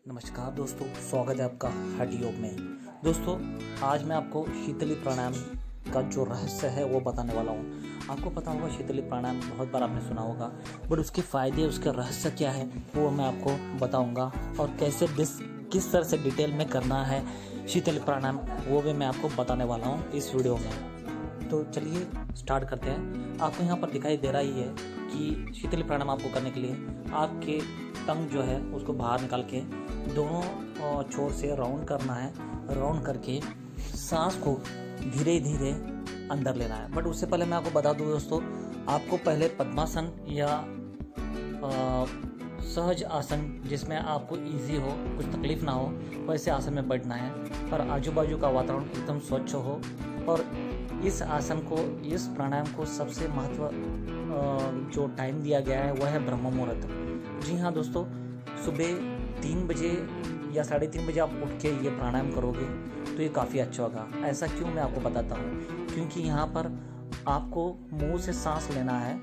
नमस्कार दोस्तों, स्वागत है आपका हठ योग में। दोस्तों, आज मैं आपको शीतली प्राणायाम का जो रहस्य है वो बताने वाला हूँ। आपको पता होगा शीतली प्राणायाम बहुत बार आपने सुना होगा, बट उसके फ़ायदे, उसका रहस्य क्या है वो मैं आपको बताऊँगा, और कैसे किस तरह से डिटेल में करना है शीतली प्राणायाम वो भी मैं आपको बताने वाला हूँ इस वीडियो में। तो चलिए स्टार्ट करते हैं। आपको यहाँ पर दिखाई दे रहा ही है कि शीतली प्राणायाम आपको करने के लिए आपके टंग जो है उसको बाहर निकाल के दोनों छोर से राउंड करना है। राउंड करके सांस को धीरे धीरे अंदर लेना है। बट उससे पहले मैं आपको बता दूं दोस्तों, आपको पहले पद्मासन या सहज आसन, जिसमें आपको इजी हो, कुछ तकलीफ ना हो, वैसे आसन में बैठना है। पर आजू बाजू का वातावरण एकदम स्वच्छ हो। और इस आसन को, इस प्राणायाम को सबसे महत्व जो टाइम दिया गया है वह है ब्रह्म मुहूर्त। जी हाँ दोस्तों, सुबह 3 बजे या 3:30 बजे आप उठ के ये प्राणायाम करोगे तो ये काफ़ी अच्छा होगा। ऐसा क्यों, मैं आपको बताता हूँ। क्योंकि यहाँ पर आपको मुंह से सांस लेना है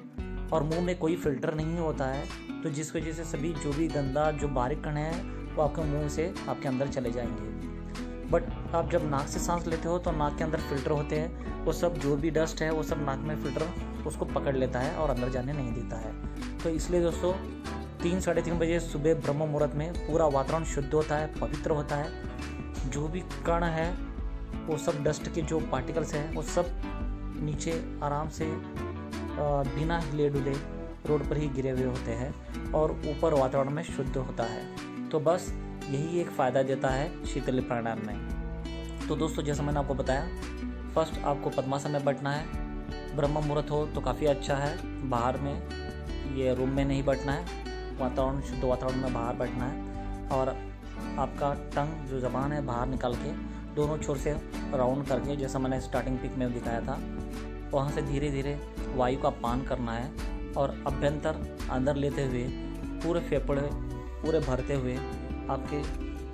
और मुंह में कोई फिल्टर नहीं होता है, तो जिस वजह से सभी जो भी गंदा, जो बारीक कण है वो आपके मुंह से आपके अंदर चले जाएंगे। बट आप जब नाक से सांस लेते हो तो नाक के अंदर फिल्टर होते हैं, वो सब जो भी डस्ट है वो सब नाक में फिल्टर उसको पकड़ लेता है और अंदर जाने नहीं देता है। तो इसलिए दोस्तों 3-3:30 बजे सुबह ब्रह्म मुहूर्त में पूरा वातावरण शुद्ध होता है, पवित्र होता है। जो भी कण है वो सब, डस्ट के जो पार्टिकल्स हैं वो सब नीचे आराम से बिना हिले डुले रोड पर ही गिरे हुए होते हैं और ऊपर वातावरण में शुद्ध होता है। तो बस यही एक फ़ायदा देता है शीतली प्राणायाम में। तो दोस्तों, जैसा मैंने आपको बताया, फर्स्ट आपको पद्मासन में बैठना है। ब्रह्म मुहूर्त हो तो काफ़ी अच्छा है। बाहर में, ये रूम में नहीं बैठना है, वातावरण शुद्ध वातावरण में बाहर बैठना है। और आपका टंग, जो ज़बान है, बाहर निकाल के दोनों छोर से राउंड करके, जैसा मैंने स्टार्टिंग पिक में दिखाया था, वहाँ से धीरे धीरे वायु का पान करना है और अभ्यंतर अंदर लेते हुए पूरे फेफड़े पूरे भरते हुए आपके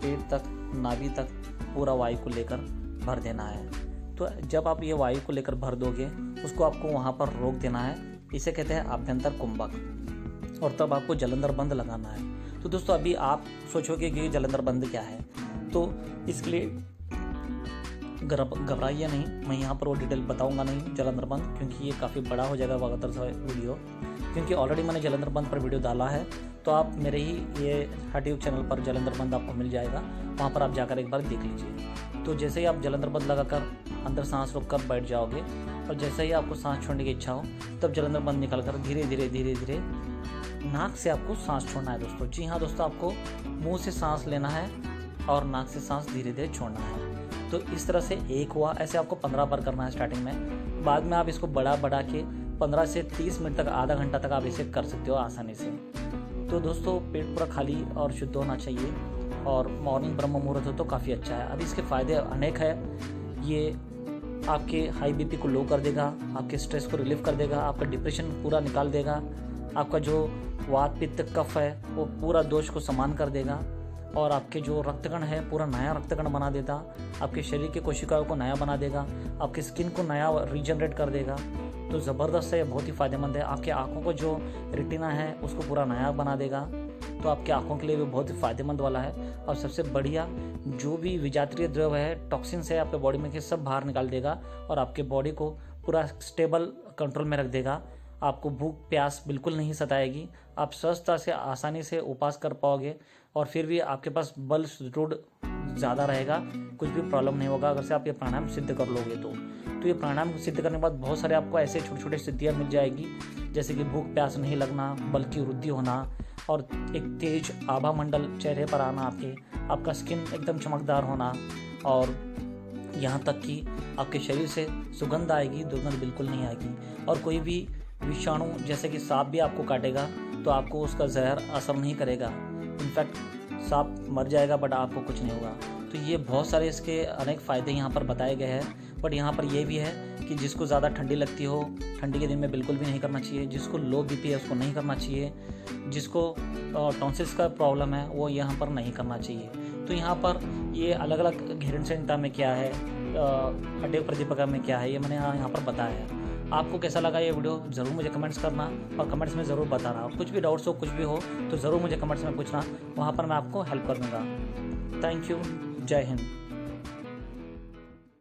पेट तक, नाभि तक पूरा वायु को लेकर भर देना है। तो जब आप ये वायु को लेकर भर दोगे, उसको आपको वहाँ पर रोक देना है। इसे कहते हैं आभ्यंतर कुंभक। और तब आपको जलंधर बंद लगाना है। तो दोस्तों, अभी आप सोचोगे कि जलंधर बंद क्या है, तो इसके लिए घबराइए नहीं। मैं यहाँ पर वो डिटेल बताऊंगा नहीं जलंधर बंद, क्योंकि ये काफ़ी बड़ा हो जाएगा वगैरह सा वीडियो। क्योंकि ऑलरेडी मैंने जलंधर बंद पर वीडियो डाला है, तो आप मेरे ही ये हठ योग चैनल पर जलंधर बंद आपको मिल जाएगा, वहाँ पर आप जाकर एक बार देख लीजिए। तो जैसे ही आप जलंधर बंद लगाकर अंदर सांस रोक कर बैठ जाओगे, और जैसे ही आपको सांस छोड़ने की इच्छा हो, तब जलंधर बंद निकाल कर धीरे धीरे नाक से आपको सांस छोड़ना है दोस्तों। जी हाँ दोस्तों, आपको मुंह से सांस लेना है और नाक से सांस धीरे धीरे छोड़ना है। तो इस तरह से एक हुआ, ऐसे आपको 15 बार करना है स्टार्टिंग में। बाद में आप इसको बढ़ा के 15 से 30 मिनट तक, आधा घंटा तक आप इसे कर सकते हो आसानी से। तो दोस्तों, पेट पूरा खाली और शुद्ध होना चाहिए, और मॉर्निंग ब्रह्म मुहूर्त हो तो काफ़ी अच्छा है। अब इसके फ़ायदे अनेक है। ये आपके हाई बीपी को लो कर देगा, आपके स्ट्रेस को रिलीफ कर देगा, आपका डिप्रेशन पूरा निकाल देगा, आपका जो वात पित्त कफ है वो पूरा दोष को समान कर देगा, और आपके जो रक्तकण है पूरा नया रक्तकण बना देगा, आपके शरीर की कोशिकाओं को नया बना देगा, आपकी स्किन को नया रीजनरेट कर देगा। तो ज़बरदस्त है, बहुत ही फ़ायदेमंद है। आपके आँखों को जो रेटिना है उसको पूरा नया बना देगा, तो आपके आँखों के लिए भी बहुत ही फ़ायदेमंद वाला है। और सबसे बढ़िया, जो भी विजातीय द्रव्य है, टॉक्सिन्स है आपके बॉडी में के, सब बाहर निकाल देगा और आपके बॉडी को पूरा स्टेबल कंट्रोल में रख देगा। आपको भूख प्यास बिल्कुल नहीं सताएगी। आप सहजता से, आसानी से उपवास कर पाओगे, और फिर भी आपके पास बल सुदृढ़ ज़्यादा रहेगा, कुछ भी प्रॉब्लम नहीं होगा अगर से आप ये प्राणायाम सिद्ध कर लोगे तो ये प्राणायाम सिद्ध करने के बाद बहुत सारे आपको ऐसे छोटे छोटे सिद्धियाँ मिल जाएगी, जैसे कि भूख प्यास नहीं लगना, बल की वृद्धि होना, और एक तेज आभा मंडल चेहरे पर आना, आपका स्किन एकदम चमकदार होना, और यहाँ तक कि आपके शरीर से सुगंध आएगी, दुर्गंध बिल्कुल नहीं आएगी। और कोई भी विषाणु, जैसे कि सांप भी आपको काटेगा तो आपको उसका जहर असर नहीं करेगा। इनफैक्ट सांप मर जाएगा बट आपको कुछ नहीं होगा। तो ये बहुत सारे इसके अनेक फ़ायदे यहाँ पर बताए गए हैं। बट यहाँ पर ये भी है कि जिसको ज़्यादा ठंडी लगती हो, ठंडी के दिन में बिल्कुल भी नहीं करना चाहिए। जिसको लो बीपी है उसको नहीं करना चाहिए। जिसको टॉन्सिल्स का प्रॉब्लम है वो यहाँ पर नहीं करना चाहिए। तो यहाँ पर ये अलग अलग घेरण संहिता में क्या है, हठ योग प्रतिपदा में क्या है, ये मैंने यहाँ पर बताया है। आपको कैसा लगा ये वीडियो ज़रूर मुझे कमेंट्स करना, और कमेंट्स में ज़रूर बताना। कुछ भी डाउट्स हो, कुछ भी हो तो ज़रूर मुझे कमेंट्स में पूछना, वहाँ पर मैं आपको हेल्प कर दूँगा। Thank you. जय हिंद।